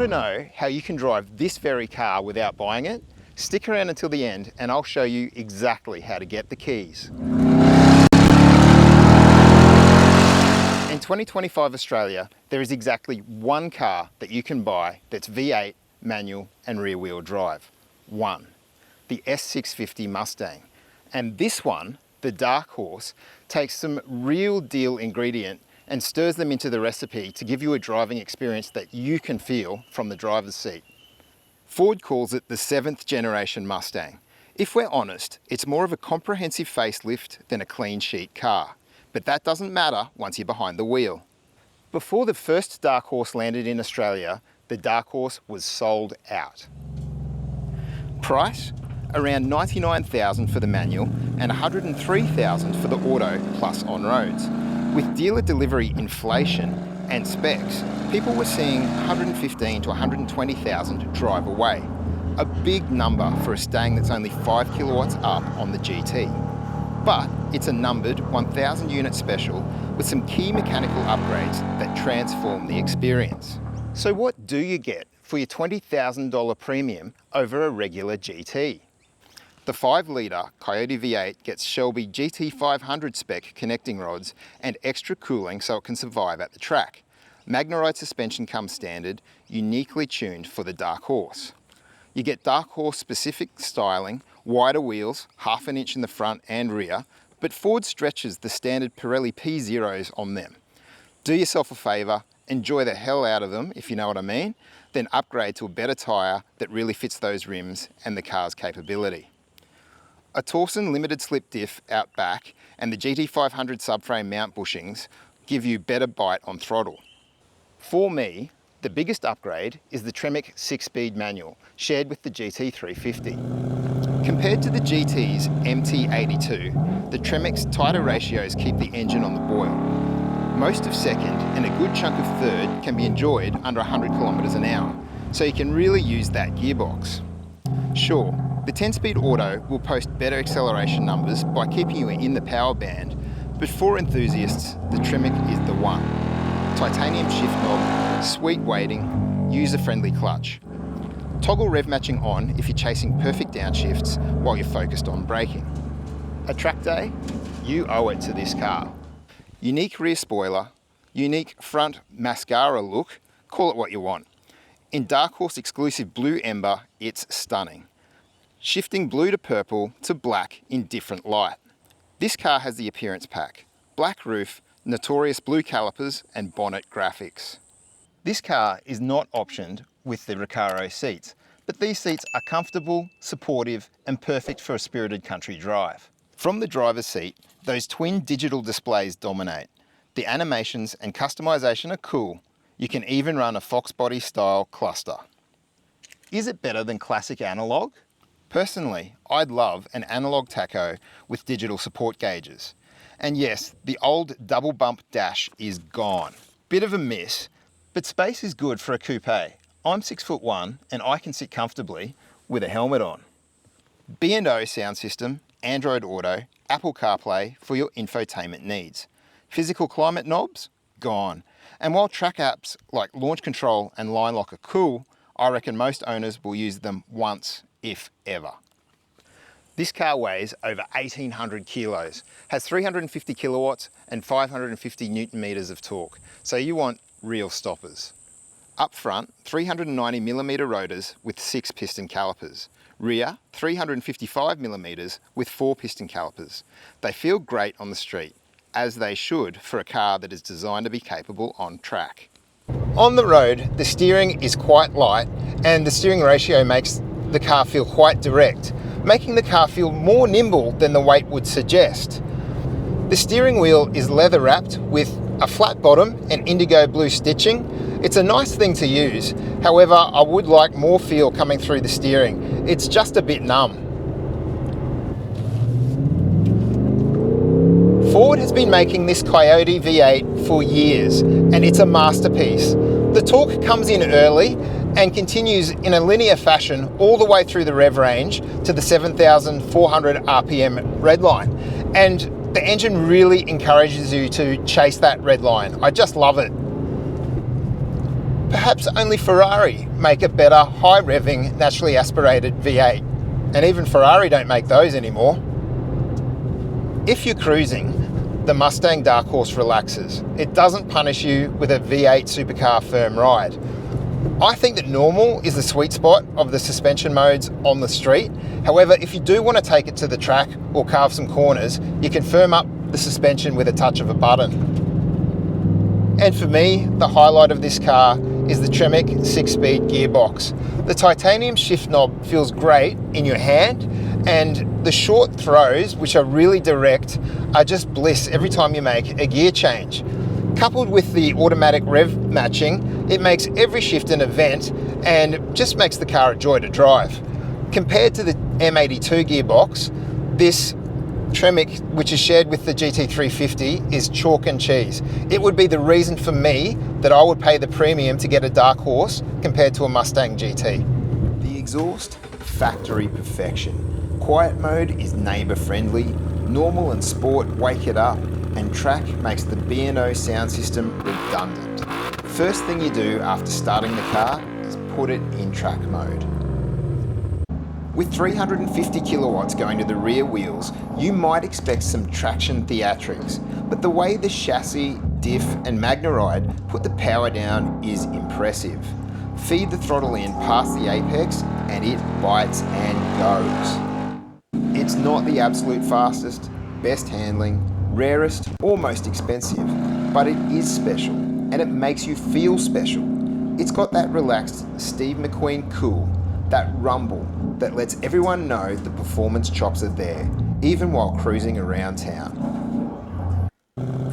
Want to know how you can drive this very car without buying it? Stick around until the end and I'll show you exactly how to get the keys. In 2025 Australia, there is exactly one car that you can buy that's V8, manual and rear wheel drive. One, the S650 Mustang. And this one, the Dark Horse, takes some real deal ingredient and stirs them into the recipe to give you a driving experience that you can feel from the driver's seat. Ford calls it the 7th generation Mustang. If we're honest, it's more of a comprehensive facelift than a clean sheet car. But that doesn't matter once you're behind the wheel. Before the first Dark Horse landed in Australia, the Dark Horse was sold out. Price? Around $99,000 for the manual and $103,000 for the auto plus on-roads. With dealer delivery inflation and specs, people were seeing $115,000 to $120,000 drive away. A big number for a Stang that's only 5 kilowatts up on the GT. But it's a numbered 1,000 unit special with some key mechanical upgrades that transform the experience. So what do you get for your $20,000 premium over a regular GT? The 5-litre Coyote V8 gets Shelby GT500 spec connecting rods and extra cooling so it can survive at the track. MagneRide suspension comes standard, uniquely tuned for the Dark Horse. You get Dark Horse specific styling, wider wheels, half an inch in the front and rear, but Ford stretches the standard Pirelli P0s on them. Do yourself a favour, enjoy the hell out of them, if you know what I mean, then upgrade to a better tyre that really fits those rims and the car's capability. A Torsen limited slip diff out back and the GT500 subframe mount bushings give you better bite on throttle. For me, the biggest upgrade is the Tremec 6-speed manual, shared with the GT350. Compared to the GT's MT82, the Tremec's tighter ratios keep the engine on the boil. Most of second and a good chunk of third can be enjoyed under 100 kilometers an hour, so you can really use that gearbox. Sure, the 10-speed auto will post better acceleration numbers by keeping you in the power band, but for enthusiasts, the Tremec is the one. Titanium shift knob, sweet weighting, user-friendly clutch. Toggle rev matching on if you're chasing perfect downshifts while you're focused on braking. A track day? You owe it to this car. Unique rear spoiler, unique front mascara look, call it what you want. In Dark Horse exclusive Blue Ember, it's stunning. Shifting blue to purple to black in different light. This car has the appearance pack, black roof, notorious blue calipers and bonnet graphics. This car is not optioned with the Recaro seats, but these seats are comfortable, supportive and perfect for a spirited country drive. From the driver's seat, those twin digital displays dominate. The animations and customization are cool. You can even run a Fox body style cluster. Is it better than classic analog? Personally, I'd love an analog tacho with digital support gauges. And yes, the old double bump dash is gone. Bit of a miss, but space is good for a coupe. I'm 6'1" and I can sit comfortably with a helmet on. B&O sound system, Android Auto, Apple CarPlay for your infotainment needs. Physical climate knobs? Gone. And while track apps like Launch Control and Line Lock are cool, I reckon most owners will use them once, if ever. This car weighs over 1,800 kilos, has 350 kilowatts and 550 newton meters of torque, so you want real stoppers. Up front, 390 millimeter rotors with 6 piston calipers. Rear, 355 millimeters with 4 piston calipers. They feel great on the street, as they should for a car that is designed to be capable on track. On the road, the steering is quite light and the steering ratio makes the car feel quite direct, making the car feel more nimble than the weight would suggest. The steering wheel is leather wrapped with a flat bottom and indigo blue stitching. It's a nice thing to use, however I would like more feel coming through the steering. It's just a bit numb. Ford has been making this Coyote V8 for years and it's a masterpiece. The torque comes in early and continues in a linear fashion all the way through the rev range to the 7,400 RPM red line. And the engine really encourages you to chase that red line. I just love it. Perhaps only Ferrari make a better high-revving, naturally aspirated V8. And even Ferrari don't make those anymore. If you're cruising, the Mustang Dark Horse relaxes. It doesn't punish you with a V8 supercar firm ride. I think that normal is the sweet spot of the suspension modes on the street. However, if you do want to take it to the track or carve some corners, you can firm up the suspension with a touch of a button. And for me, the highlight of this car is the Tremec 6-speed gearbox. The titanium shift knob feels great in your hand, and the short throws, which are really direct, are just bliss every time you make a gear change. Coupled with the automatic rev matching, it makes every shift an event and just makes the car a joy to drive. Compared to the M82 gearbox, this Tremec, which is shared with the GT350, is chalk and cheese. It would be the reason for me that I would pay the premium to get a Dark Horse compared to a Mustang GT. The exhaust, factory perfection. Quiet mode is neighbour friendly, normal and sport wake it up, and track makes the B&O sound system redundant. First thing you do after starting the car is put it in track mode. With 350 kilowatts going to the rear wheels, you might expect some traction theatrics, but the way the chassis, diff and MagneRide put the power down is impressive. Feed the throttle in past the apex and it bites and goes. It's not the absolute fastest, best handling, rarest or most expensive, but it is special and it makes you feel special. It's got that relaxed Steve McQueen cool, that rumble that lets everyone know the performance chops are there, even while cruising around town.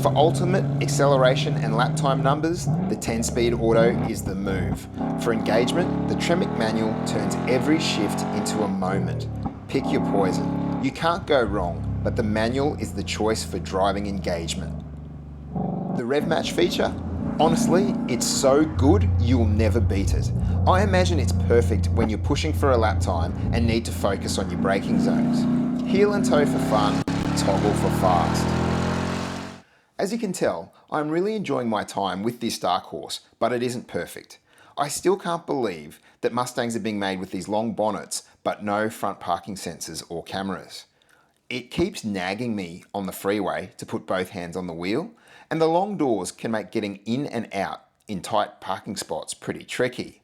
For ultimate acceleration and lap time numbers, the 10-speed auto is the move. For engagement, the Tremec manual turns every shift into a moment. Pick your poison. You can't go wrong, but the manual is the choice for driving engagement. The rev match feature? Honestly, it's so good you'll never beat it. I imagine it's perfect when you're pushing for a lap time and need to focus on your braking zones. Heel and toe for fun, toggle for fast. As you can tell, I'm really enjoying my time with this Dark Horse, but it isn't perfect. I still can't believe that Mustangs are being made with these long bonnets, but no front parking sensors or cameras. It keeps nagging me on the freeway to put both hands on the wheel, and the long doors can make getting in and out in tight parking spots pretty tricky.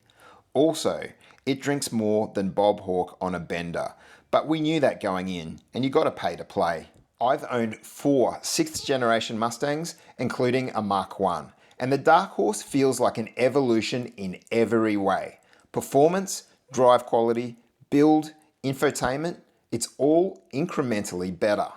Also, it drinks more than Bob Hawke on a bender, but we knew that going in, and you got to pay to play. I've owned 4 6th generation Mustangs, including a Mark I, and the Dark Horse feels like an evolution in every way. Performance, drive quality, build, infotainment, it's all incrementally better.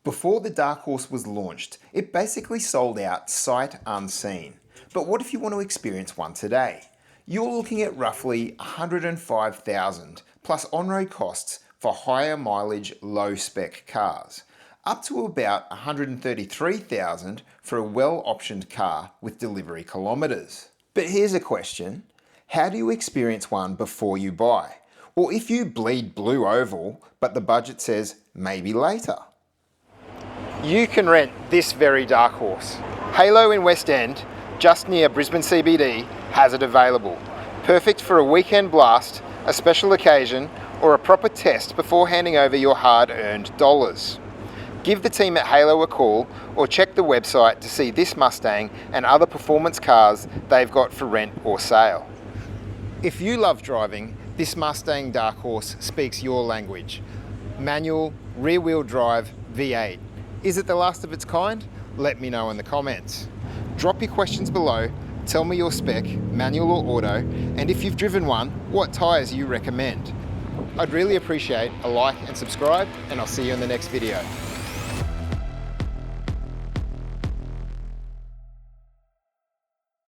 Before the Dark Horse was launched, it basically sold out sight unseen. But what if you want to experience one today? You're looking at roughly $105,000 plus on-road costs for higher mileage, low-spec cars, up to about $133,000 for a well-optioned car with delivery kilometres. But here's a question: how do you experience one before you buy? Or if you bleed blue oval, but the budget says maybe later? You can rent this very Dark Horse. Halo in West End, just near Brisbane CBD, has it available. Perfect for a weekend blast, a special occasion, or a proper test before handing over your hard-earned dollars. Give the team at Halo a call or check the website to see this Mustang and other performance cars they've got for rent or sale. If you love driving, this Mustang Dark Horse speaks your language. Manual, rear-wheel drive, V8. Is it the last of its kind? Let me know in the comments. Drop your questions below, tell me your spec, manual or auto, and if you've driven one, what tyres you recommend. I'd really appreciate a like and subscribe, and I'll see you in the next video.